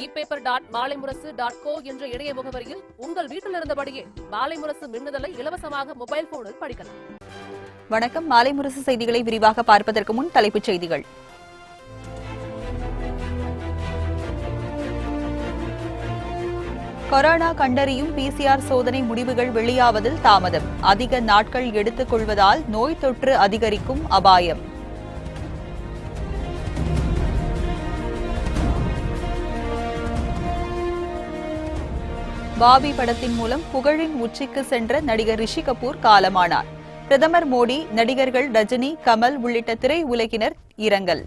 epaper.maalaimurasu.co என்ற இணைய முகவரியில் உங்கள் வீட்டில் இருந்தபடியே மாலை முரசு மின்னுதலை இலவசமாக மொபைல் போனில் படிக்கலாம். வணக்கம். மாலை முரசு செய்திகளை விரிவாக பார்ப்பதற்கு முன் தலைப்புச் செய்திகள். கொரோனா கண்டறியும் PCR சோதனை முடிவுகள் வெளியாவதில் தாமதம். அதிக நாட்கள் எடுத்துக் கொள்வதால் நோய் தொற்று அதிகரிக்கும் அபாயம். பாபி படத்தின் மூலம் புகழின் உச்சிக்கு சென்ற நடிகர் ரிஷி கபூர் காலமானார். பிரதமர் மோடி, நடிகர்கள் ரஜினி, கமல் உள்ளிட்ட திரை உலகினர் இரங்கல்.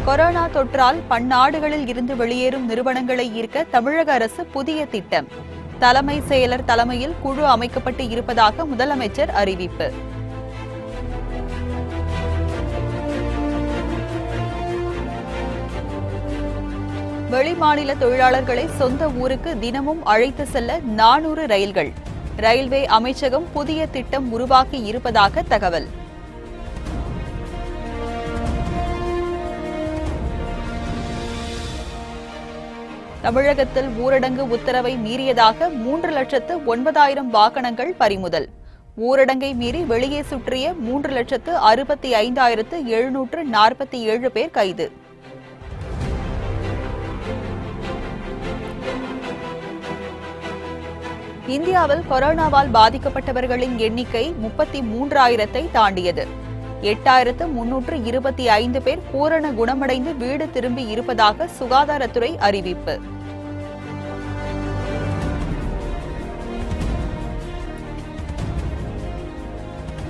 கொரோனா தொற்றால் பன்னாடுகளில் இருந்து வெளியேறும் நிறுவனங்களை ஈர்க்க தமிழக அரசு புதிய திட்டம். தலைமை செயலர் தலைமையில் குழு அமைக்கப்பட்டு இருப்பதாக முதலமைச்சர் அறிவிப்பு. வெளிமாநில தொழிலாளர்களை சொந்த ஊருக்கு தினமும் அழைத்து செல்ல 400 ரயில்கள். ரயில்வே அமைச்சகம் புதிய திட்டம் உருவாக்கி இருப்பதாக தகவல். தமிழகத்தில் ஊரடங்கு உத்தரவை மீறியதாக 3,09,000 வாகனங்கள் பறிமுதல். ஊரடங்கை மீறி வெளியே சுற்றிய 3,65,747 பேர் கைது. இந்தியாவில் கொரோனாவால் பாதிக்கப்பட்டவர்களின் எண்ணிக்கை 33,000-ஐ தாண்டியது. 8,325 பேர் பூரண குணமடைந்து வீடு திரும்பி இருப்பதாக சுகாதாரத்துறை அறிவிப்பு.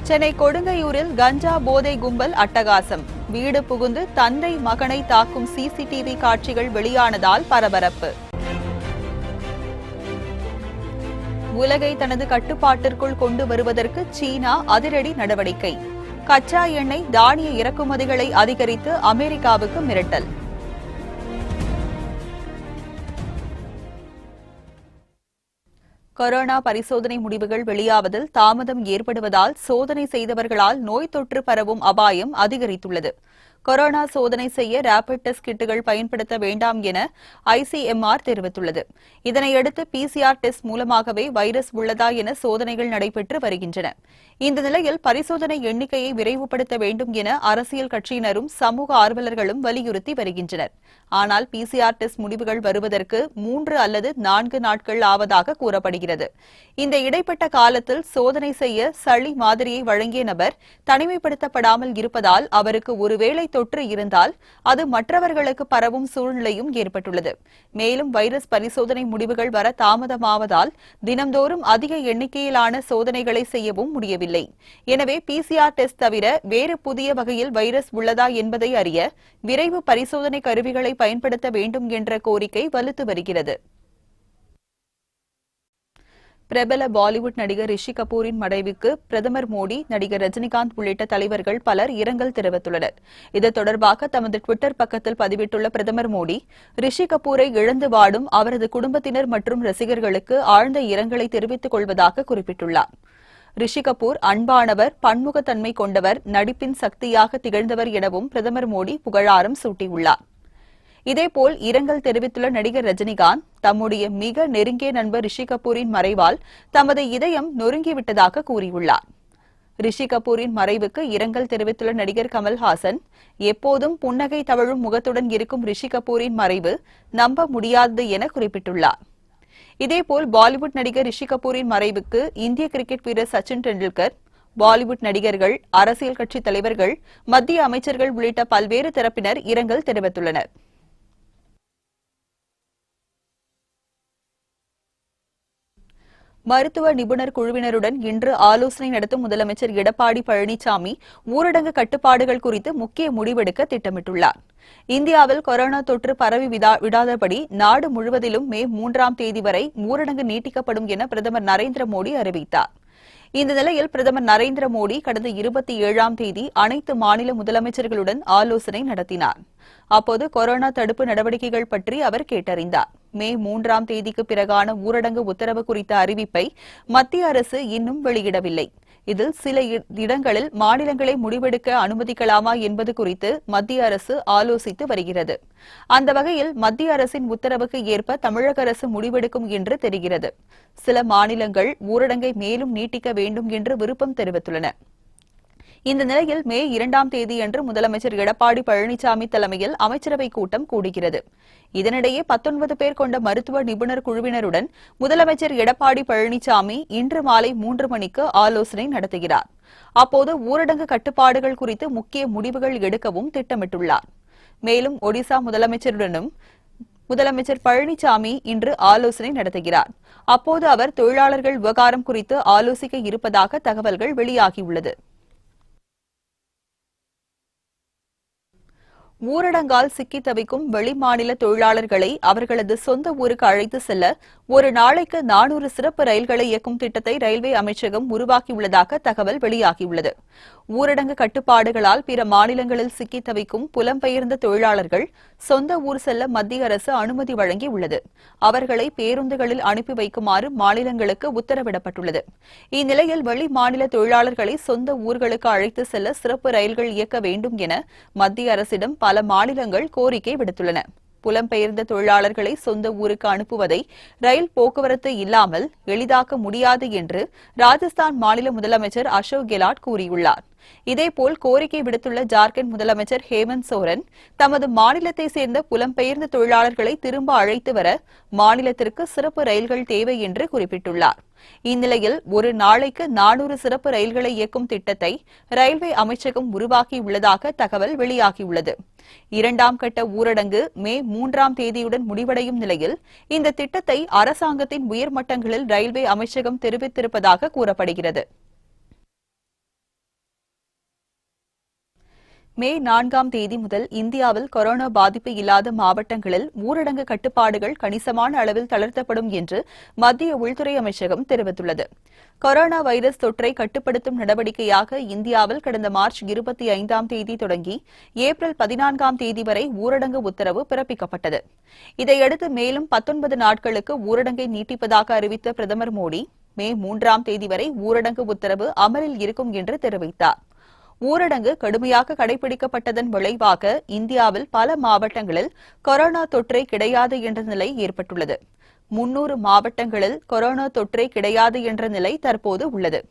சென்னை கொடுங்கையூரில் கஞ்சா போதை கும்பல் அட்டகாசம். வீடு புகுந்து தந்தை மகனை தாக்கும் CCTV காட்சிகள் வெளியானதால் பரபரப்பு. உலகை தனது கட்டுப்பாட்டிற்குள் கொண்டு வருவதற்கு சீனா அதிரடி நடவடிக்கை. கச்சா எண்ணெய், தானிய இறக்குமதிகளை அதிகரித்து அமெரிக்காவுக்கு மிரட்டல். கொரோனா பரிசோதனை முடிவுகள் வெளியாவதில் தாமதம் ஏற்படுவதால் சோதனை செய்தவர்களால் நோய் தொற்று பரவும் அபாயம் அதிகரித்துள்ளது. கொரோனா சோதனை செய்ய ரேபிட் டெஸ்ட் கிட்டுகள் பயன்படுத்த வேண்டாம் என ICMR தெரிவித்துள்ளது. இதனையடுத்து PCR டெஸ்ட் மூலமாகவே வைரஸ் உள்ளதா என சோதனைகள் நடைபெற்று வருகின்றன. இந்த நிலையில் பரிசோதனை எண்ணிக்கையை விரைவுபடுத்த வேண்டும் என அரசியல் கட்சியினரும் சமூக ஆர்வலர்களும் வலியுறுத்தி வருகின்றனர். ஆனால் PCR டெஸ்ட் முடிவுகள் வருவதற்கு 3 அல்லது 4 நாட்கள் ஆவதாக கூறப்படுகிறது. இந்த இடைப்பட்ட காலத்தில் சோதனை செய்ய சளி மாதிரியை வழங்கிய நபர் தனிமைப்படுத்தப்படாமல் இருப்பதால் அவருக்கு ஒருவேளை தொற்று இருந்தால் அது மற்றவர்களுக்கு பரவும் சூழ்நிலையும் ஏற்பட்டுள்ளது. மேலும் வைரஸ் பரிசோதனை முடிவுகள் வர தாமதமாவதால் தினம்தோறும் அதிக எண்ணிக்கையிலான சோதனைகளை செய்யவும் முடியவில்லை. எனவே PCR டெஸ்ட் தவிர வேறு புதிய வகையில் வைரஸ் உள்ளதா என்பதை அறிய விரைவு பரிசோதனை கருவிகளை பயன்படுத்த வேண்டும் என்ற கோரிக்கை வலுத்து வருகிறது. பிரபல பாலிவுட் நடிகர் ரிஷி கபூரின் மறைவுக்கு பிரதமர் மோடி, நடிகர் ரஜினிகாந்த் உள்ளிட்ட தலைவர்கள் பலர் இரங்கல் தெரிவித்துள்ளனர். இது தொடர்பாக தமது டுவிட்டர் பக்கத்தில் பதிவிட்டுள்ள பிரதமர் மோடி, ரிஷி கபூரை இழந்து வாடும் அவரது குடும்பத்தினர் மற்றும் ரசிகர்களுக்கு ஆழ்ந்த இரங்கலை தெரிவித்துக் கொள்வதாக குறிப்பிட்டுள்ளார். ரிஷி கபூர் அன்பானவர், பன்முகத்தன்மை கொண்டவர், நடிப்பின் சக்தியாக திகழ்ந்தவர் எனவும் பிரதமர் மோடி புகழாரம் சூட்டியுள்ளார். இதேபோல் இரங்கல் தெரிவித்துள்ள நடிகர் ரஜினிகாந்த், தம்முடைய மிக நெருங்கிய நண்பர் ரிஷி கபூரின் மறைவால் தமது இதயம் நொறுங்கிவிட்டதாக கூறியுள்ளார். ரிஷி கபூரின் மறைவுக்கு இரங்கல் தெரிவித்துள்ள நடிகர் கமல்ஹாசன், எப்போதும் புன்னகை தவழும் முகத்துடன் இருக்கும் ரிஷி கபூரின் மறைவு நம்ப முடியாதது என குறிப்பிட்டுள்ளார். இதேபோல் பாலிவுட் நடிகர் ரிஷி கபூரின் மறைவுக்கு இந்திய கிரிக்கெட் வீரர் சச்சின் டெண்டுல்கர், பாலிவுட் நடிகர்கள், அரசியல் கட்சித் தலைவர்கள், மத்திய அமைச்சர்கள் உள்ளிட்ட பல்வேறு தரப்பினர் இரங்கல் தெரிவித்துள்ளனர். மருத்துவ நிபுணர் குழுவினருடன் இன்று ஆலோசனை நடத்தும் முதலமைச்சர் எடப்பாடி பழனிசாமி ஊரடங்கு கட்டுப்பாடுகள் குறித்து முக்கிய முடிவெடுக்க திட்டமிட்டுள்ளார். இந்தியாவில் கொரோனா தொற்று பரவி விடாதபடி நாடு முழுவதிலும் மே 3ஆம் தேதி வரை ஊரடங்கு நீட்டிக்கப்படும் என பிரதமர் நரேந்திர மோடி அறிவித்தார். இந்த நிலையில் பிரதமர் நரேந்திர மோடி கடந்த 27ஆம் தேதி அனைத்து மாநில முதலமைச்சர்களுடன் ஆலோசனை நடத்தினார். அப்போது கொரோனா தடுப்பு நடவடிக்கைகள் பற்றி அவர் கேட்டறிந்தார். மே 3ஆம் தேதிக்கு பிறகான ஊரடங்கு உத்தரவு குறித்த அறிவிப்பை மத்திய அரசு இன்னும் வெளியிடவில்லை. இதில் சில இடங்களில் மாநிலங்களை முடிவெடுக்க அனுமதிக்கலாமா என்பது குறித்து மத்திய அரசு ஆலோசித்து வருகிறது. அந்த வகையில் மத்திய அரசின் உத்தரவுக்கு ஏற்ப தமிழக அரசு முடிவெடுக்கும் என்று தெரிகிறது. சில மாநிலங்கள் ஊரடங்கை மேலும் நீட்டிக்க வேண்டும் என்று விருப்பம் தெரிவித்துள்ளன. இந்த நிலையில் மே 2ஆம் தேதியன்று முதலமைச்சர் எடப்பாடி பழனிசாமி தலைமையில் அமைச்சரவைக் கூட்டம் கூடுகிறது. இதனிடையே 19 பேர் கொண்ட மருத்துவ நிபுணர் குழுவினருடன் முதலமைச்சர் எடப்பாடி பழனிசாமி இன்று மாலை 3 மணிக்கு ஆலோசனை நடத்துகிறார். அப்போது ஊரடங்கு கட்டுப்பாடுகள் குறித்து முக்கிய முடிவுகள் எடுக்கவும் திட்டமிட்டுள்ளார். மேலும் ஒடிசா முதலமைச்சருடனும் முதலமைச்சர் பழனிசாமி இன்று ஆலோசனை நடத்துகிறார். அப்போது அவர் தொழிலாளர்கள் விவகாரம் குறித்து ஆலோசிக்க இருப்பதாக தகவல்கள் வெளியாகியுள்ளது. ஊரடங்கால் சிக்கி தவிக்கும் வெளிமாநில தொழிலாளர்களை அவர்களது சொந்த ஊருக்கு அழைத்து செல்ல ஒரு நாளைக்கு 400 சிறப்பு ரயில்களை இயக்கும் திட்டத்தை ரயில்வே அமைச்சகம் உருவாக்கியுள்ளதாக தகவல் வெளியாகியுள்ளது. ஊரடங்கு கட்டுப்பாடுகளால் பிற மாநிலங்களில் சிக்கி தவிக்கும் புலம்பெயர்ந்த தொழிலாளர்கள் சொந்த ஊர் செல்ல மத்திய அரசு அனுமதி வழங்கியுள்ளது. அவர்களை பேருந்துகளில் அனுப்பி வைக்குமாறு மாநிலங்களுக்கு உத்தரவிடப்பட்டுள்ளது. இந்நிலையில் வெளி மாநில தொழிலாளர்களை சொந்த ஊர்களுக்கு அழைத்து செல்ல சிறப்பு ரயில்கள் இயக்க வேண்டும் என மத்திய அரசிடம் பல மாநிலங்கள் கோரிக்கை விடுத்துள்ளன. புலம்பெயர்ந்த தொழிலாளர்களை சொந்த ஊருக்கு அனுப்புவதை ரயில் போக்குவரத்து இல்லாமல் எளிதாக்க முடியாது என்று ராஜஸ்தான் மாநில முதலமைச்சர் அசோக் கெலாட் கூறியுள்ளார். இதேபோல் கோரிக்கை விடுத்துள்ள ஜார்க்கண்ட் முதலமைச்சர் ஹேமந்த் சோரன் தமது மாநிலத்தை சேர்ந்த புலம்பெயர்ந்த தொழிலாளர்களை திரும்ப அழைத்து வர மாநிலத்திற்கு சிறப்பு ரயில்கள் தேவை என்று குறிப்பிட்டுள்ளார். இந்நிலையில் ஒரு நாளைக்கு 400 சிறப்பு ரயில்களை இயக்கும் திட்டத்தை ரயில்வே அமைச்சகம் உருவாக்கியுள்ளதாக தகவல் வெளியாகியுள்ளது. 2ஆம் கட்ட ஊரடங்கு மே 3ஆம் தேதியுடன் முடிவடையும் நிலையில் இந்த திட்டத்தை அரசாங்கத்தின் உயர்மட்டங்களில் ரயில்வே அமைச்சகம் தெரிவித்திருப்பதாக கூறப்படுகிறது. மே 4ஆம் தேதி முதல் இந்தியாவில் கொரோனா பாதிப்பு இல்லாத மாவட்டங்களில் ஊரடங்கு கட்டுப்பாடுகள் கணிசமான அளவில் தளர்த்தப்படும் என்று மத்திய உள்துறை அமைச்சகம் தெரிவித்துள்ளது. கொரோனா வைரஸ் தொற்றை கட்டுப்படுத்தும் நடவடிக்கையாக இந்தியாவில் கடந்த மார்ச் 25ஆம் தேதி தொடங்கி ஏப்ரல் 14ஆம் தேதி வரை ஊரடங்கு உத்தரவு பிறப்பிக்கப்பட்டது. இதையடுத்து மேலும் 19 நாட்களுக்கு ஊரடங்கை நீட்டிப்பதாக அறிவித்த பிரதமர் மோடி மே 3ஆம் தேதி வரை ஊரடங்கு உத்தரவு அமலில் இருக்கும் என்று தெரிவித்தார். ஊரடங்கு கடுமையாக கடைபிடிக்கப்பட்டதன் விளைவாக இந்தியாவில் பல மாவட்டங்களில் கொரோனா தொற்றே கிடையாது என்ற நிலை ஏற்பட்டுள்ளது. 300 மாவட்டங்களில் கொரோனா தொற்றே கிடையாது என்ற நிலை தற்போது உள்ளது.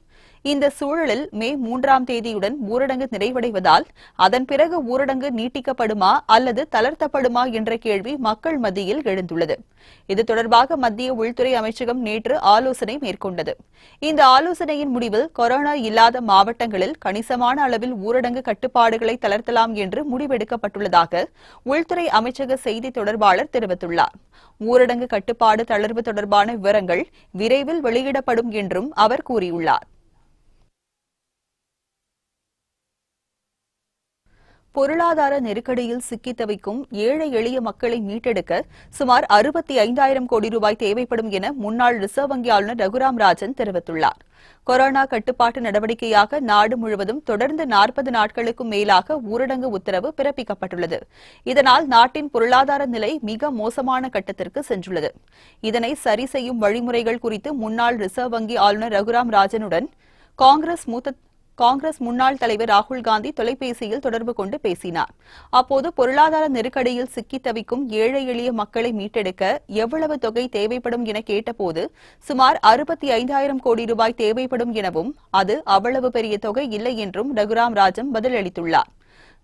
இந்த சூழலில் மே 3ஆம் தேதியுடன் ஊரடங்கு நிறைவடைவதால் அதன் பிறகு ஊரடங்கு நீட்டிக்கப்படுமா அல்லது தளர்த்தப்படுமா என்ற கேள்வி மக்கள் மத்தியில் எழுந்துள்ளது. இது தொடர்பாக மத்திய உள்துறை அமைச்சகம் நேற்று ஆலோசனை மேற்கொண்டது. இந்த ஆலோசனையின் முடிவில் கொரோனா இல்லாத மாவட்டங்களில் கணிசமான அளவில் ஊரடங்கு கட்டுப்பாடுகளை தளர்த்தலாம் என்று முடிவெடுக்கப்பட்டுள்ளதாக உள்துறை அமைச்சக செய்தி தொடர்பாளர் தெரிவித்துள்ளார். ஊரடங்கு கட்டுப்பாடு தளர்வு தொடர்பான விவரங்கள் விரைவில் வெளியிடப்படும் என்றும் அவர் கூறியுள்ளார். பொருளாதார நெருக்கடியில் சிக்கி தவிக்கும் ஏழை எளிய மக்களை மீட்டெடுக்க சுமார் 65,000 கோடி ரூபாய் தேவைப்படும் என முன்னாள் ரிசர்வ் வங்கி ஆளுநர் ரகுராம் ராஜன் தெரிவித்துள்ளார். கொரோனா கட்டுப்பாட்டு நடவடிக்கையாக நாடு முழுவதும் தொடர்ந்து 40 நாட்களுக்கும் மேலாக ஊரடங்கு உத்தரவு பிறப்பிக்கப்பட்டுள்ளது. இதனால் நாட்டின் பொருளாதார நிலை மிக மோசமான கட்டத்திற்கு சென்றுள்ளது. இதனை சரி செய்யும் வழிமுறைகள் குறித்து முன்னாள் ரிசர்வ் வங்கி ஆளுநர் ரகுராம் ராஜனுடன் காங்கிரஸ் முன்னாள் தலைவர் ராகுல் காந்தி தொலைபேசியில் தொடர்பு கொண்டு பேசினார். அப்போது பொருளாதார நெருக்கடியில் சிக்கி தவிக்கும் ஏழை எளிய மக்களை மீட்டெடுக்க எவ்வளவு தொகை தேவைப்படும் என கேட்டபோது சுமார் 65,000 கோடி ரூபாய் தேவைப்படும் எனவும் அது அவ்வளவு பெரிய தொகை இல்லை என்றும் ரகுராம் ராஜன் பதிலளித்துள்ளார்.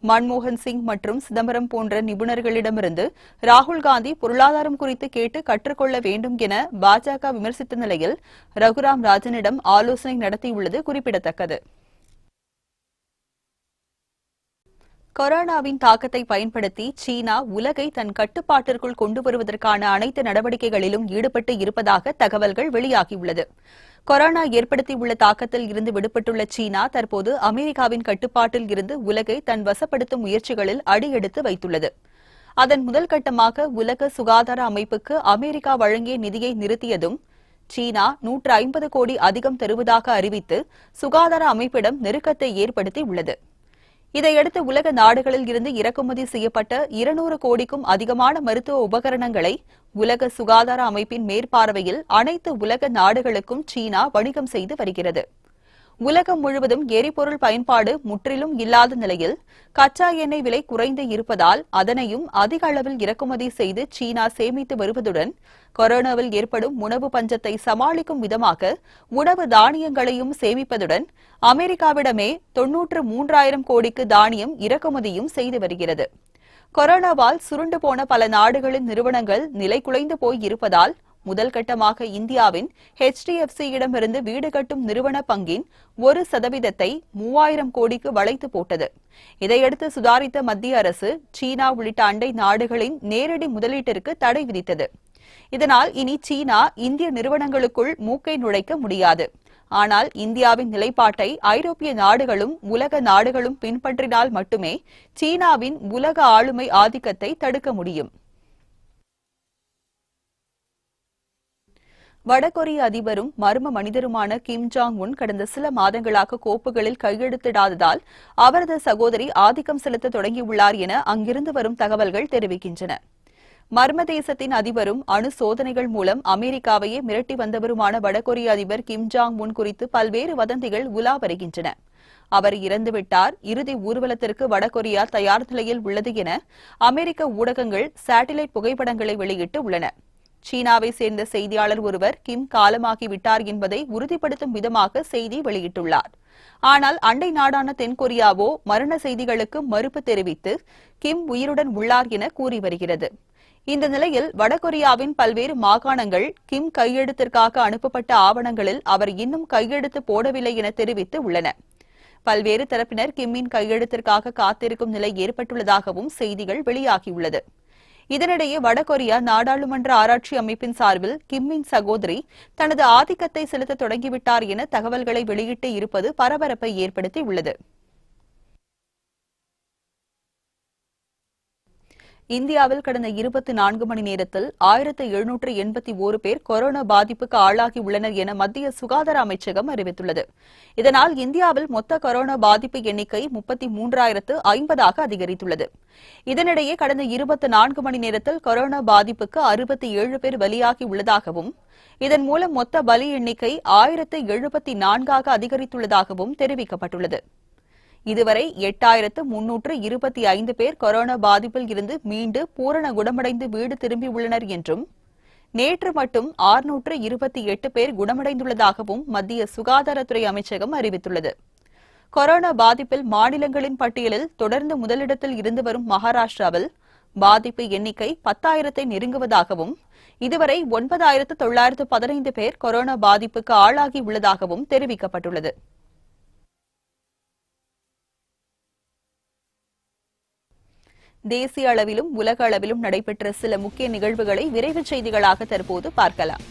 மன்மோகன் சிங் மற்றும் சிதம்பரம் போன்ற நிபுணர்களிடமிருந்து ராகுல் காந்தி பொருளாதாரம் குறித்து கேட்டு கற்றுக்கொள்ள வேண்டும் என பாஜக விமர்சித்த நிலையில் ரகுராம் ராஜனிடம் ஆலோசனை நடத்தியுள்ளது குறிப்பிடத்தக்கது. கொரோனாவின் தாக்கத்தை பயன்படுத்தி சீனா உலகை தன் கட்டுப்பாட்டிற்குள் கொண்டு வருவதற்கான அனைத்து நடவடிக்கைகளிலும் ஈடுபட்டு இருப்பதாக தகவல்கள் வெளியாகியுள்ளது. கொரோனா ஏற்படுத்தியுள்ள தாக்கத்தில் இருந்து விடுபட்டுள்ள சீனா தற்போது அமெரிக்காவின் கட்டுப்பாட்டில் இருந்து உலகை தன் வசப்படுத்தும் முயற்சிகளில் அடியெடுத்து வைத்துள்ளது. அதன் முதல் கட்டமாக உலக சுகாதார அமைப்புக்கு அமெரிக்கா வழங்கிய நிதியை நிறுத்தியதும் சீனா 150 கோடி அதிகம் தருவதாக அறிவித்து சுகாதார அமைப்பிடம் நெருக்கத்தை ஏற்படுத்தியுள்ளது. இதையடுத்து உலக நாடுகளில் இருந்து இறக்குமதி செய்யப்பட்ட 200 கோடிக்கும் அதிகமான மருத்துவ உபகரணங்களை உலக சுகாதார அமைப்பின் மேற்பார்வையில் அனைத்து உலக நாடுகளுக்கும் சீனா வணிகம் செய்து வருகிறது. உலகம் முழுவதும் எரிபொருள் பயன்பாடு முற்றிலும் இல்லாத நிலையில் கச்சா எண்ணெய் விலை குறைந்து இருப்பதால் அதனையும் அதிக அளவில் இறக்குமதி செய்து சீனா சேமித்து வருவதுடன் கொரோனாவில் ஏற்படும் உணவு பஞ்சத்தை சமாளிக்கும் விதமாக உணவு தானியங்களையும் சேமிப்பதுடன் அமெரிக்காவிடமே 93,000 கோடிக்கு தானியம் இறக்குமதியும் செய்து வருகிறது. கொரோனாவால் சுருண்டு போன பல நாடுகளின் நிறுவனங்கள் நிலைகுலைந்து போய் இருப்பதால் முதல் கட்டமாக இந்தியாவின் HDFC-இடமிருந்து வீடு கட்டும் நிறுவன பங்கின் 1% 3,000 கோடிக்கு வளைத்து போட்டது. இதையடுத்து சுதாரித்த மத்திய அரசு சீனா உள்ளிட்ட அண்டை நாடுகளின் நேரடி முதலீட்டிற்கு தடை விதித்தது. இதனால் இனி சீனா இந்திய நிறுவனங்களுக்குள் மூக்கை நுழைக்க முடியாது. ஆனால் இந்தியாவின் நிலைப்பாட்டை ஐரோப்பிய நாடுகளும் உலக நாடுகளும் பின்பற்றினால் மட்டுமே சீனாவின் உலக ஆளுமை ஆதிக்கத்தை தடுக்க முடியும். வடகொரிய அதிபரும் மர்ம மனிதருமான கிம் ஜாங் உன் கடந்த சில மாதங்களாக கோப்புகளில் கையெழுத்திடாததால் அவரது சகோதரி ஆதிக்கம் செலுத்த தொடங்கியுள்ளார் என அங்கிருந்து வரும் தகவல்கள் தெரிவிக்கின்றன. மர்ம தேசத்தின் அதிபரும் அணு சோதனைகள் மூலம் அமெரிக்காவையே மிரட்டி வந்தவருமான வடகொரிய அதிபர் கிம் ஜாங் உன் குறித்து பல்வேறு வதந்திகள் உலா வருகின்றன. அவர் இறந்துவிட்டார், இறுதி ஊர்வலத்திற்கு வடகொரியா தயார் நிலையில் உள்ளது என அமெரிக்க ஊடகங்கள் சேட்டிலைட் புகைப்படங்களை வெளியிட்டு உள்ளன. சீனாவை சேர்ந்த செய்தியாளர் ஒருவர் கிம் காலமாகிவிட்டார் என்பதை உறுதிப்படுத்தும் விதமாக செய்தி வெளியிட்டுள்ளார். ஆனால் அண்டை நாடான தென்கொரியாவோ மரண செய்திகளுக்கு மறுப்பு தெரிவித்து கிம் உயிருடன் உள்ளார் என கூறி வருகிறது. இந்த நிலையில் வடகொரியாவின் பல்வேறு மாகாணங்கள் கிம் கையெழுத்திற்காக அனுப்பப்பட்ட ஆவணங்களில் அவர் இன்னும் கையெழுத்து போடவில்லை என தெரிவித்து உள்ளன. பல்வேறு தரப்பினர் கிம்மின் கையெழுத்திற்காக காத்திருக்கும் நிலை ஏற்பட்டுள்ளதாகவும் செய்திகள் வெளியாகியுள்ளது. இதனிடையே வடகொரியா நாடாளுமன்ற ஆராய்ச்சி அமைப்பின் சார்பில் கிம்மின் சகோதரி தனது ஆதிக்கத்தை செலுத்த தொடங்கிவிட்டார் என தகவல்களை வெளியிட்டு இருப்பது பரபரப்பை ஏற்படுத்தியுள்ளது. இந்தியாவில் கடந்த 24 மணி நேரத்தில் 1781 பேர் கொரோனா பாதிப்புக்கு ஆளாகியுள்ளனர் என மத்திய சுகாதார அமைச்சகம் அறிவித்துள்ளது. இதனால் இந்தியாவில் மொத்த கொரோனா பாதிப்பு எண்ணிக்கை 33,050 அதிகரித்துள்ளது. இதனிடையே கடந்த 24 மணி நேரத்தில் கொரோனா பாதிப்புக்கு 67 பேர் பலியாகியுள்ளதாகவும் இதன் மூலம் மொத்த பலி எண்ணிக்கை 1074 அதிகரித்துள்ளதாகவும் தெரிவிக்கப்பட்டுள்ளது. இதுவரை 8,325 பேர் கொரோனா பாதிப்பில் இருந்து மீண்டு பூரண குணமடைந்து வீடு திரும்பியுள்ளனர் என்றும் நேற்று மட்டும் 628 பேர் குணமடைந்துள்ளதாகவும் மத்திய சுகாதாரத்துறை அமைச்சகம் அறிவித்துள்ளது. கொரோனா பாதிப்பில் மாநிலங்களின் பட்டியலில் தொடர்ந்து முதலிடத்தில் இருந்து வரும் மகாராஷ்டிராவில் பாதிப்பு எண்ணிக்கை 10,000 நெருங்குவதாகவும் இதுவரை 9,915 பேர் கொரோனா பாதிப்புக்கு ஆளாகியுள்ளதாகவும் தெரிவிக்கப்பட்டுள்ளது. தேசிய அளவிலும் உலக அளவிலும் நடைபெற்ற சில முக்கிய நிகழ்வுகளை விரைவுச் செய்திகளாக தற்போது பார்க்கலாம்.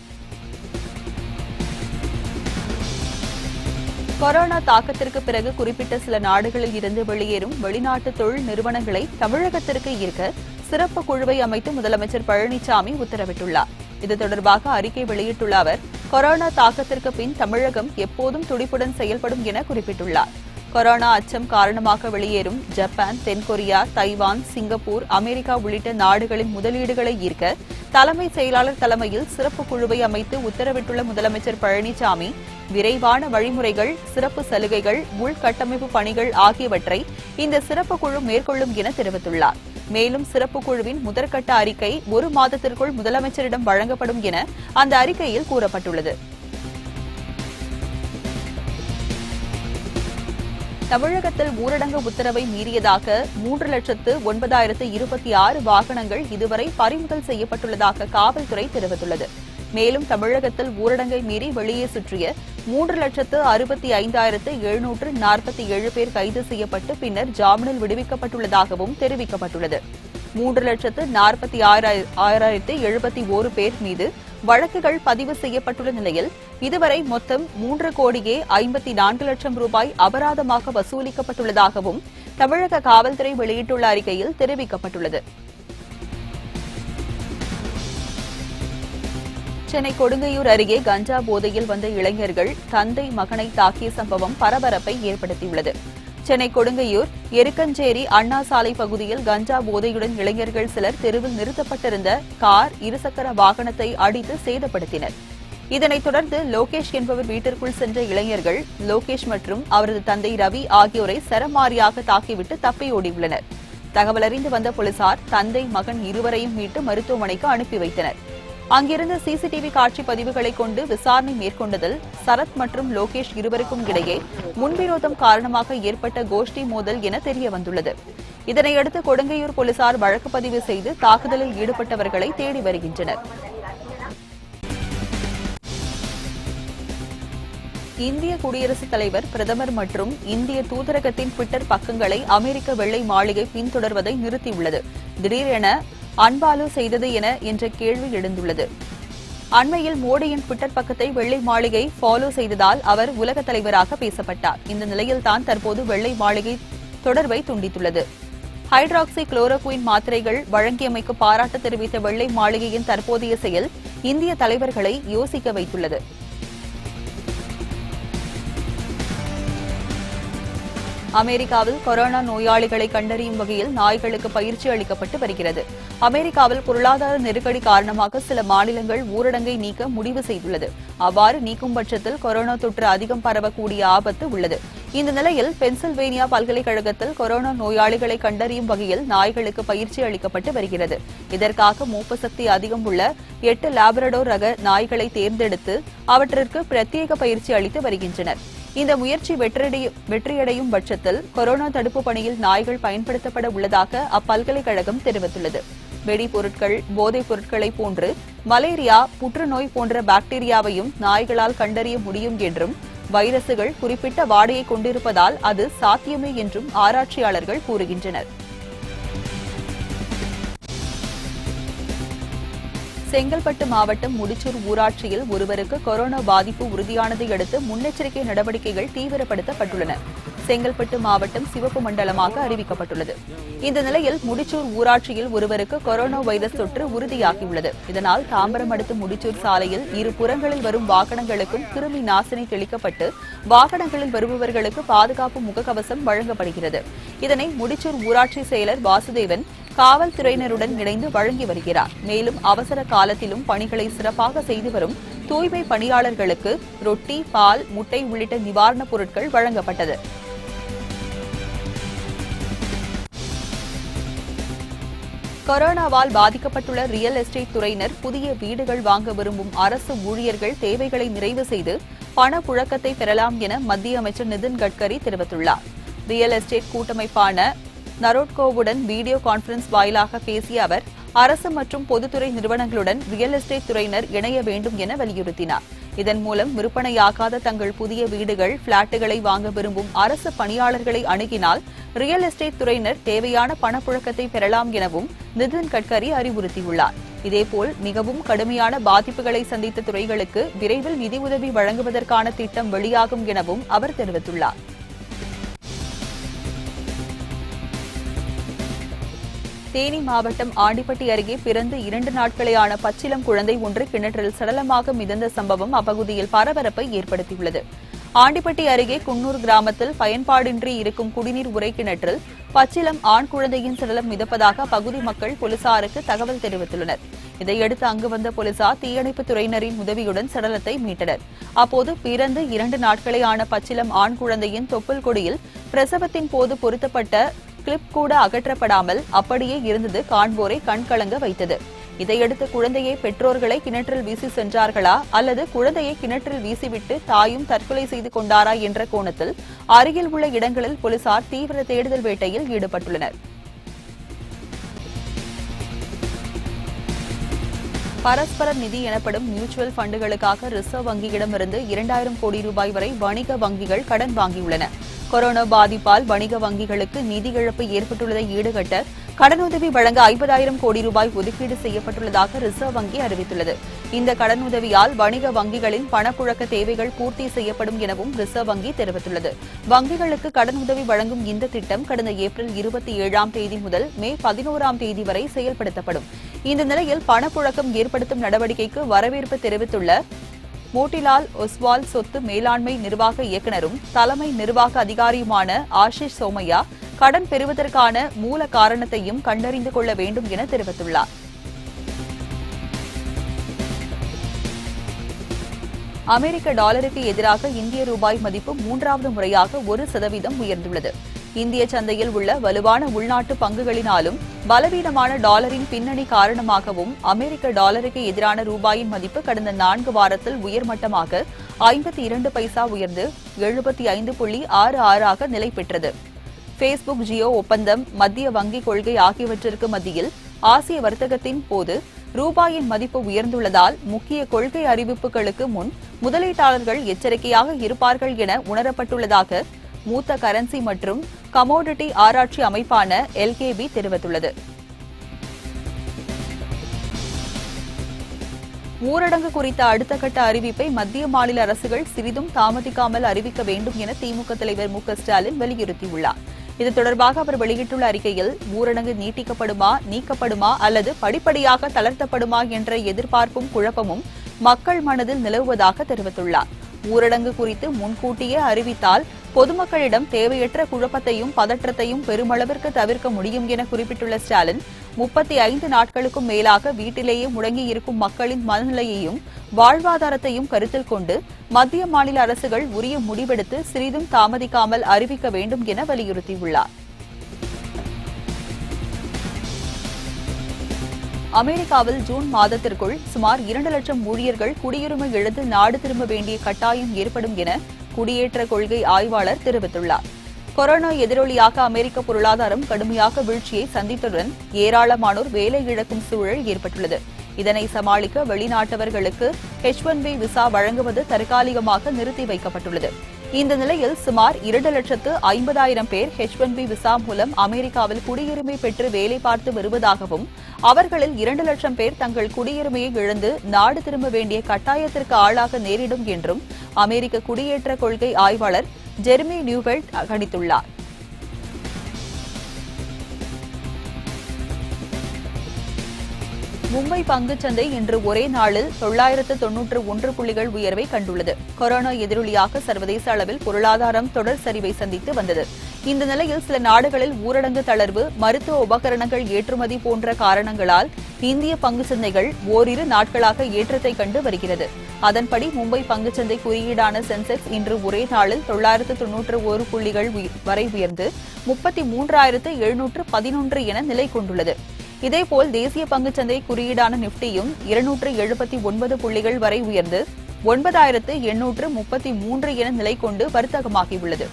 கொரோனா தாக்கத்திற்கு பிறகு குறிப்பிட்ட சில நாடுகளில் இருந்து வெளியேறும் வெளிநாட்டு தொழில் நிறுவனங்களை தமிழகத்திற்கு ஈர்க்க சிறப்பு குழுவை அமைத்து முதலமைச்சர் பழனிசாமி உத்தரவிட்டுள்ளார். இது தொடர்பாக அறிக்கை வெளியிட்டுள்ள அவர் கொரோனா தாக்கத்திற்கு பின் தமிழகம் எப்போதும் துடிப்புடன் செயல்படும் என குறிப்பிட்டுள்ளார். கொரோனா அச்சம் காரணமாக வெளியேறும் ஜப்பான், தென்கொரியா, தைவான், சிங்கப்பூர், அமெரிக்கா உள்ளிட்ட நாடுகளின் முதலீடுகளை ஈர்க்க தலைமை செயலாளர் தலைமையில் சிறப்பு குழுவை அமைத்து உத்தரவிட்டுள்ள முதலமைச்சர் பழனிசாமி விரைவான வழிமுறைகள், சிறப்பு சலுகைகள், உள்கட்டமைப்பு பணிகள் ஆகியவற்றை இந்த சிறப்பு குழு மேற்கொள்ளும் என தெரிவித்துள்ளார். மேலும் சிறப்பு குழுவின் முதற்கட்ட அறிக்கை 1 மாதத்திற்குள் முதலமைச்சரிடம் வழங்கப்படும் என அந்த அறிக்கையில் கூறப்பட்டுள்ளது. தமிழகத்தில் ஊரடங்கு உத்தரவை மீறியதாக 3,09,026 வாகனங்கள் இதுவரை பறிமுதல் செய்யப்பட்டுள்ளதாக காவல்துறை தெரிவித்துள்ளது. மேலும் தமிழகத்தில் ஊரடங்கை மீறி வெளியே சுற்றிய 3,65,747 பேர் கைது செய்யப்பட்டு பின்னர் ஜாமீனில் விடுவிக்கப்பட்டுள்ளதாகவும் தெரிவிக்கப்பட்டுள்ளது. 3,46,071 பேர் மீது வழக்குகள் பதிவு செய்யப்பட்டுள்ள நிலையில் இதுவரை மொத்தம் 3,54,00,000 ரூபாய் அபராதமாக வசூலிக்கப்பட்டுள்ளதாகவும் தமிழக காவல்துறை வெளியிட்டுள்ள அறிக்கையில் தெரிவிக்கப்பட்டுள்ளது. சென்னை கொடுங்கையூர் அருகே கஞ்சா போதையில் வந்த இளைஞர்கள் தந்தை மகனை தாக்கிய சம்பவம் பரபரப்பை ஏற்படுத்தியுள்ளது. சென்னை கொடுங்கையூர் எருக்கஞ்சேரி அண்ணா சாலை பகுதியில் கஞ்சா போதையுடன் இளைஞர்கள் சிலர் தெருவில் நிறுத்தப்பட்டிருந்த கார், இருசக்கர வாகனத்தை அடித்து சேதப்படுத்தினர். இதனைத் தொடர்ந்து லோகேஷ் என்பவர் வீட்டிற்குள் சென்ற இளைஞர்கள் லோகேஷ் மற்றும் அவரது தந்தை ரவி ஆகியோரை சரமாரியாக தாக்கிவிட்டு தப்பியோடியுள்ளனர். தகவலறிந்து வந்த போலீசார் தந்தை மகன் இருவரையும் மீட்டு மருத்துவமனைக்கு அனுப்பி வைத்தனர். அங்கிருந்த சிசிடிவி காட்சி பதிவுகளை கொண்டு விசாரணை மேற்கொண்டதில் சரத் மற்றும் லோகேஷ் இருவருக்கும் இடையே முன்விரோதம் காரணமாக ஏற்பட்ட கோஷ்டி மோதல் என தெரியவந்துள்ளது. இதனையடுத்து கொடுங்கையூர் போலீசார் வழக்கு பதிவு செய்து தாக்குதலில் ஈடுபட்டவர்களை தேடி வருகின்றனர். இந்திய குடியரசுத் தலைவர், பிரதமர் மற்றும் இந்திய தூதரகத்தின் ட்விட்டர் பக்கங்களை அமெரிக்க வெள்ளை மாளிகை பின்தொடர்வதை நிறுத்தியுள்ளது. திடீரென அன்பாலோ செய்தது என்ற கேள்வி எழுந்துள்ளது. அண்மையில் மோடியின் ட்விட்டர் பக்கத்தை வெள்ளை மாளிகை ஃபாலோ செய்ததால் அவர் உலக தலைவராக பேசப்பட்டார். இந்த நிலையில்தான் தற்போது வெள்ளை மாளிகை தொடர்பை துண்டித்துள்ளது. ஹைட்ராக்சி குளோரோகுயின் மாத்திரைகள் வழங்கியமைக்கு பாராட்டு தெரிவித்த வெள்ளை மாளிகையின் தற்போதைய செயல் இந்திய தலைவர்களை யோசிக்க வைத்துள்ளது. அமெரிக்காவில் கொரோனா நோயாளிகளை கண்டறியும் வகையில் நாய்களுக்கு பயிற்சி அளிக்கப்பட்டு வருகிறது. அமெரிக்காவில் பொருளாதார நெருக்கடி காரணமாக சில மாநிலங்கள் ஊரடங்கை நீக்க முடிவு செய்துள்ளது. அவ்வாறு நீக்கும் பட்சத்தில் கொரோனா தொற்று அதிகம் பரவக்கூடிய ஆபத்து உள்ளது. இந்த நிலையில் பென்சில்வேனியா பல்கலைக்கழகத்தில் கொரோனா நோயாளிகளை கண்டறியும் வகையில் நாய்களுக்கு பயிற்சி அளிக்கப்பட்டு வருகிறது. இதற்காக மூப்பு சக்தி அதிகம் உள்ள 8 லாப்ரடோர் ரக நாய்களை தேர்ந்தெடுத்து அவற்றிற்கு பிரத்யேக பயிற்சி அளித்து வருகின்றனர். இந்த முயற்சி வெற்றியடையும் பட்சத்தில் கொரோனா தடுப்பு பணியில் நாய்கள் பயன்படுத்தப்பட உள்ளதாக அப்பல்கலைக்கழகம் தெரிவித்துள்ளது. வெடிபொருட்கள், போதைப் பொருட்களை போன்று மலேரியா, புற்றுநோய் போன்ற பாக்டீரியாவையும் நாய்களால் கண்டறிய முடியும் என்றும் வைரசுகள் குறிப்பிட்ட வாடையை கொண்டிருப்பதால் அது சாத்தியமே என்றும் ஆராய்ச்சியாளர்கள் கூறுகின்றனர். செங்கல்பட்டு மாவட்டம் முடிச்சூர் ஊராட்சியில் ஒருவருக்கு கொரோனா பாதிப்பு உறுதியானதை அடுத்து முன்னெச்சரிக்கை நடவடிக்கைகள் தீவிரப்படுத்தப்பட்டுள்ளன. செங்கல்பட்டு மாவட்டம் சிவப்பு மண்டலமாக அறிவிக்கப்பட்டுள்ளது. இந்த நிலையில் முடிச்சூர் ஊராட்சியில் ஒருவருக்கு கொரோனா வைரஸ் தொற்று உறுதியாகியுள்ளது. இதனால் தாம்பரம் அடுத்த முடிச்சூர் சாலையில் இரு புறங்களில் வரும் வாகனங்களுக்கும் கிருமி நாசினி தெளிக்கப்பட்டு வாகனங்களில் வருபவர்களுக்கு பாதுகாப்பு முகக்கவசம் வழங்கப்படுகிறது. இதனை முடிச்சூர் ஊராட்சி செயலர் வாசுதேவன் காவல்துறையினருடன் இணைந்து வழங்கி வருகிறார். மேலும் அவசர காலத்திலும் பணிகளை சிறப்பாக செய்து வரும் தூய்மை பணியாளர்களுக்கு ரொட்டி, பால், முட்டை உள்ளிட்ட நிவாரணப் பொருட்கள் வழங்கப்பட்டது. கொரோனாவால் பாதிக்கப்பட்டுள்ள ரியல் எஸ்டேட் துறையினர் புதிய வீடுகள் வாங்க விரும்பும் அரசு ஊழியர்கள் தேவைகளை நிறைவு செய்து பணப்புழக்கத்தை பெறலாம் என மத்திய அமைச்சர் நிதின் கட்கரி தெரிவித்துள்ளார். ரியல் எஸ்டேட் கூட்டமைப்பான நரோட்கோவுடன் வீடியோ கான்பரன்ஸ் வாயிலாக பேசிய அவர் அரசு மற்றும் பொதுத்துறை நிறுவனங்களுடன் ரியல் எஸ்டேட் துறையினர் இணைய வேண்டும் என வலியுறுத்தினார். இதன் மூலம் விற்பனையாகாத தங்கள் புதிய வீடுகள், பிளாட்டுகளை வாங்க விரும்பும் அரசு பணியாளர்களை அணுகினால் ரியல் எஸ்டேட் துறையினர் தேவையான பணப்புழக்கத்தை பெறலாம் எனவும் நிதின் கட்கரி அறிவுறுத்தியுள்ளார். இதேபோல் மிகவும் கடுமையான பாதிப்புகளை சந்தித்த துறைகளுக்கு விரைவில் நிதியுதவி வழங்குவதற்கான திட்டம் வெளியாகும் எனவும் அவர் தெரிவித்துள்ளார். தேனி மாவட்டம் ஆண்டிப்பட்டி அருகே பிறந்து 2 நாட்களேயான பச்சிளம் குழந்தை ஒன்று கிணற்றில் சடலமாக மிதந்த சம்பவம் அப்பகுதியில் பரபரப்பை ஏற்படுத்தியுள்ளது. ஆண்டிப்பட்டி அருகே குன்னூர் கிராமத்தில் பயன்பாடின்றி இருக்கும் குடிநீர் உறை கிணற்றில் பச்சிளம் ஆண் குழந்தையின் சடலம் மிதப்பதாக அப்பகுதி மக்கள் போலீசாருக்கு தகவல் தெரிவித்துள்ளனர். இதையடுத்து அங்கு வந்த போலீசார் தீயணைப்புத் துறையினரின் உதவியுடன் சடலத்தை மீட்டனர். அப்போது பிறந்து 2 நாட்களேயான பச்சிளம் ஆண் குழந்தையின் தொப்புள் கொடியில் பிரசவத்தின் போது பொருத்தப்பட்ட கிளிப் கூட அகற்றப்படாமல் அப்படியே இருந்தது காண்போரை கண்கலங்க வைத்தது. இதையடுத்து குழந்தையை பெற்றோர்களை கிணற்றில் வீசி சென்றார்களா அல்லது குழந்தையை கிணற்றில் வீசிவிட்டு தாயும் தற்கொலை செய்து கொண்டாரா என்ற கோணத்தில் அருகில் உள்ள இடங்களில் போலீசார் தீவிர தேடுதல் வேட்டையில் ஈடுபட்டுள்ளனர். பரஸ்பர நிதி எனப்படும் மியூச்சுவல் ஃபண்டுகளுக்காக ரிசர்வ் வங்கியிடமிருந்து 2000 கோடி ரூபாய் வரை வணிக வங்கிகள் கடன் வாங்கியுள்ளன. கொரோனா பாதிப்பால் வணிக வங்கிகளுக்கு நிதி இழப்பு ஏற்பட்டுள்ளதை ஈடுகட்ட கடனுதவி வழங்க 50,000 கோடி ரூபாய் ஒதுக்கீடு செய்யப்பட்டுள்ளதாக ரிசர்வ் வங்கி அறிவித்துள்ளது. இந்த கடனுதவியால் வணிக வங்கிகளின் பணப்புழக்க தேவைகள் பூர்த்தி செய்யப்படும் எனவும் ரிசர்வ் வங்கி தெரிவித்துள்ளது. வங்கிகளுக்கு கடனுதவி வழங்கும் இந்த திட்டம் கடந்த ஏப்ரல் 27ஆம் தேதி முதல் மே 11ஆம் தேதி வரை செயல்படுத்தப்படும். இந்த நிலையில் பணப்புழக்கம் ஏற்படுத்தும் நடவடிக்கைக்கு வரவேற்பு தெரிவித்துள்ள மோட்டிலால் ஒஸ்வால் சொத்து மேலாண்மை நிர்வாக இயக்குநரும் தலைமை நிர்வாக அதிகாரியுமான ஆஷிஷ் சோமையா கடன் பெறுவதற்கான மூல காரணத்தையும் கண்டறிந்து கொள்ள வேண்டும் என தெரிவித்துள்ளார். அமெரிக்க டாலருக்கு எதிராக இந்திய ரூபாய் மதிப்பு 3வது முறையாக 1% உயர்ந்துள்ளது. இந்திய சந்தையில் உள்ள வலுவான உள்நாட்டு பங்குகளினாலும் பலவீனமான டாலரின் பின்னணி காரணமாகவும் அமெரிக்க டாலருக்கு எதிரான ரூபாயின் மதிப்பு கடந்த 4 வாரத்தில் உயர்மட்டமாக 52 பைசா உயர்ந்து 75.66 ஆக நிலை பெற்றது. பேஸ்புக் ஜியோ ஒப்பந்தம், மத்திய வங்கி கொள்கை ஆகியவற்றிற்கு மத்தியில் ஆசிய வர்த்தகத்தின் போது ரூபாயின் மதிப்பு உயர்ந்துள்ளதால் முக்கிய கொள்கை அறிவிப்புகளுக்கு முன் முதலீட்டாளர்கள் எச்சரிக்கையாக இருப்பார்கள் என உணரப்பட்டுள்ளதாக மூத்த கரன்சி மற்றும் கமோடிட்டி ஆராய்ச்சி அமைப்பான எல்கேபி தெரிவித்துள்ளது. ஊரடங்கு குறித்த அடுத்த கட்ட அறிவிப்பை மத்திய மாநில அரசுகள் சிறிதும் தாமதிக்காமல் அறிவிக்க வேண்டும் என திமுக தலைவர் மு.க.ஸ்டாலின் வலியுறுத்தியுள்ளார். இது தொடர்பாக அவர் வெளியிட்டுள்ள அறிக்கையில், ஊரடங்கு நீட்டிக்கப்படுமா, நீக்கப்படுமா அல்லது படிப்படியாக தளர்த்தப்படுமா என்ற எதிர்பார்ப்பும் குழப்பமும் மக்கள் மனதில் நிலவுவதாக தெரிவித்துள்ளார். ஊரடங்கு குறித்து முன்கூட்டியே அறிவித்தால் பொதுமக்களிடம் தேவையற்ற குழப்பத்தையும் பதற்றத்தையும் பெருமளவிற்கு தவிர்க்க முடியும் என குறிப்பிட்டுள்ள ஸ்டாலின், 35 நாட்களுக்கும் மேலாக வீட்டிலேயே முடங்கியிருக்கும் மக்களின் மனநிலையையும் வாழ்வாதாரத்தையும் கருத்தில் கொண்டு மத்திய மாநில அரசுகள் உரிய முடிவெடுத்து சிறிதும் தாமதிக்காமல் அறிவிக்க வேண்டும் என வலியுறுத்தியுள்ளார். அமெரிக்காவில் ஜூன் மாதத்திற்குள் சுமார் 2 லட்சம் ஊழியர்கள் குடியுரிமை இழந்து நாடு திரும்ப வேண்டிய கட்டாயம் ஏற்படும் என குடியேற்ற கொள்கை ஆய்வாளர் தெரிவித்துள்ளார். கொரோனா எதிரொலியாக அமெரிக்க பொருளாதாரம் கடுமையாக வீழ்ச்சியை சந்தித்ததுடன் ஏராளமானோர் வேலை இழக்கும் சூழல் ஏற்பட்டுள்ளது. இதனை சமாளிக்க வெளிநாட்டவர்களுக்கு H-1B விசா வழங்குவது தற்காலிகமாக நிறுத்தி வைக்கப்பட்டுள்ளது. இந்த நிலையில் சுமார் 2,50,000 பேர் H-1B விசா மூலம் அமெரிக்காவில் குடியுரிமை பெற்று வேலை பார்த்து வருவதாகவும், அவர்களில் 2 லட்சம் பேர் தங்கள் குடியுரிமையை இழந்து நாடு திரும்ப வேண்டிய கட்டாயத்திற்கு ஆளாக நேரிடும் என்றும் அமெரிக்க குடியேற்ற கொள்கை ஆய்வாளர் ஜெர்மி நியூவெல்ட் கணித்துள்ளார். மும்பை பங்குச்சந்தை இன்று ஒரே நாளில் 991 புள்ளிகள் உயர்வை கண்டுள்ளது. கொரோனா எதிரொலியாக சர்வதேச அளவில் பொருளாதாரம் தொடர் சரிவை சந்தித்து வந்தது. இந்த நிலையில் சில நாடுகளில் ஊரடங்கு தளர்வு, மருத்துவ உபகரணங்கள் ஏற்றுமதி போன்ற காரணங்களால் இந்திய பங்குச்சந்தைகள் ஓரிரு நாட்களாக ஏற்றத்தை கண்டு வருகிறது. அதன்படி மும்பை பங்குச்சந்தை குறியீடான சென்செக்ஸ் இன்று ஒரே நாளில் 991 புள்ளிகள் வரை உயர்ந்து 33,711 என நிலை கொண்டுள்ளது. இதேபோல் தேசிய பங்குச்சந்தை குறியீடான நிப்டியும் 279 புள்ளிகள் வரை உயர்ந்து 9,833 என நிலை கொண்டு வர்த்தகமாகியுள்ளது.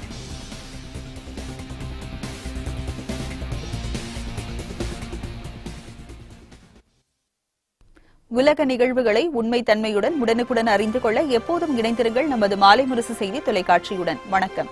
உலக நிகழ்வுகளை உண்மைத்தன்மையுடன் உடனுக்குடன் அறிந்து கொள்ள எப்போதும் இணைந்திருங்கள் நமது மாலை முரசு செய்தி தொலைக்காட்சியுடன். வணக்கம்.